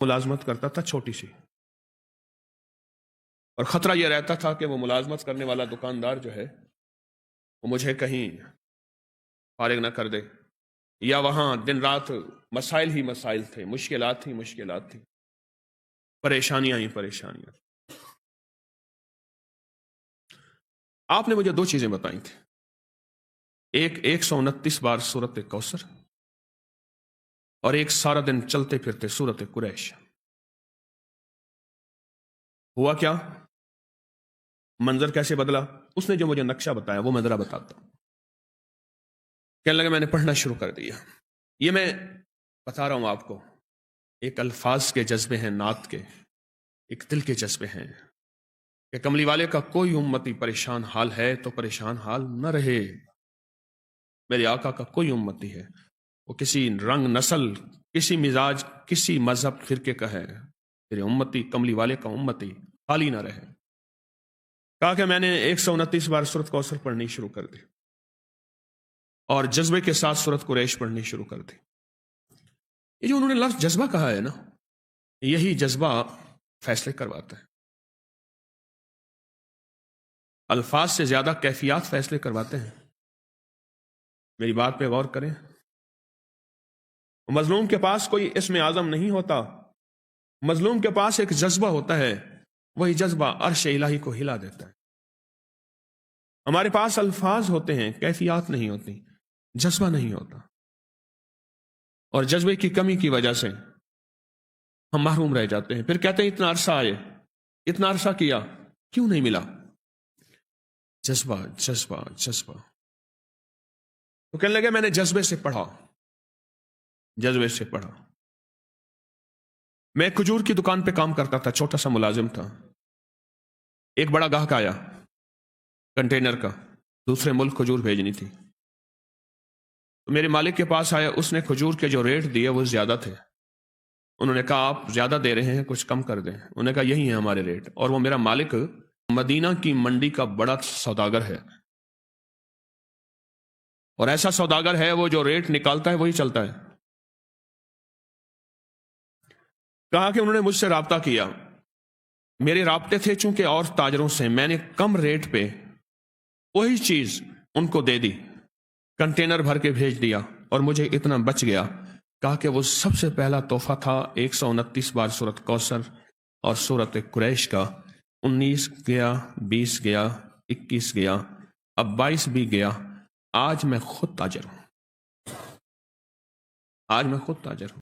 ملازمت کرتا تھا چھوٹی سی، اور خطرہ یہ رہتا تھا کہ وہ ملازمت کرنے والا دکاندار جو ہے وہ مجھے کہیں فارغ نہ کر دے، یا وہاں دن رات مسائل ہی مسائل تھے، مشکلات ہی مشکلات تھی، پریشانیاں ہی پریشانیاں۔ آپ نے مجھے دو چیزیں بتائی تھی، ایک 129 بار سورت کوثر، اور ایک سارا دن چلتے پھرتے سورت قریش۔ ہوا کیا؟ منظر کیسے بدلا؟ اس نے جو مجھے نقشہ بتایا وہ میں ذرا بتاتا ہوں۔ کہنے لگا میں نے پڑھنا شروع کر دیا۔ یہ میں بتا رہا ہوں آپ کو، ایک الفاظ کے جذبے ہیں، نعت کے، ایک دل کے جذبے ہیں کہ کملی والے کا کوئی امتی پریشان حال ہے تو پریشان حال نہ رہے۔ میرے آقا کا کوئی امتی ہے، وہ کسی رنگ، نسل، کسی مزاج، کسی مذہب، فرقے کا ہے، میرے امتی، کملی والے کا امتی خالی نہ رہے۔ کہا کہ میں نے 129 بار سورت کوثر پڑھنی شروع کر دی، اور جذبے کے ساتھ سورت قریش پڑھنی شروع کر دی۔ یہ جو انہوں نے لفظ جذبہ کہا ہے نا، یہی جذبہ فیصلے کرواتا ہے۔ الفاظ سے زیادہ کیفیات فیصلے کرواتے ہیں۔ میری بات پہ غور کریں، مظلوم کے پاس کوئی اسم اعظم نہیں ہوتا، مظلوم کے پاس ایک جذبہ ہوتا ہے، وہی جذبہ عرش الہی کو ہلا دیتا ہے۔ ہمارے پاس الفاظ ہوتے ہیں، کیفیات نہیں ہوتی، جذبہ نہیں ہوتا، اور جذبے کی کمی کی وجہ سے ہم محروم رہ جاتے ہیں۔ پھر کہتے ہیں اتنا عرصہ آئے، اتنا عرصہ کیا، کیوں نہیں ملا؟ جذبہ جذبہ جذبہ۔ تو کہنے لگے میں نے جذبے سے پڑھا، جذبے سے پڑھا۔ میں ایک کھجور کی دکان پہ کام کرتا تھا، چھوٹا سا ملازم تھا۔ ایک بڑا گاہک آیا کنٹینر کا، دوسرے ملک کھجور بھیجنی تھی، تو میرے مالک کے پاس آیا، اس نے کھجور کے جو ریٹ دیے وہ زیادہ تھے۔ انہوں نے کہا آپ زیادہ دے رہے ہیں، کچھ کم کر دیں۔ انہوں نے کہا یہی ہیں ہمارے ریٹ، اور وہ میرا مالک مدینہ کی منڈی کا بڑا سوداگر ہے، اور ایسا سوداگر ہے وہ جو ریٹ نکالتا ہے وہی چلتا ہے۔ کہا کہ انہوں نے مجھ سے رابطہ کیا، میرے رابطے تھے چونکہ اور تاجروں سے، میں نے کم ریٹ پہ وہی چیز ان کو دے دی، کنٹینر بھر کے بھیج دیا، اور مجھے اتنا بچ گیا۔ کہا کہ وہ سب سے پہلا تحفہ تھا 129 بار سورت کوثر اور سورت قریش کا۔ 19 گیا، 20 گیا، 21 گیا، اب 22 بھی گیا۔ آج میں خود تاجر ہوں، آج میں خود تاجر ہوں۔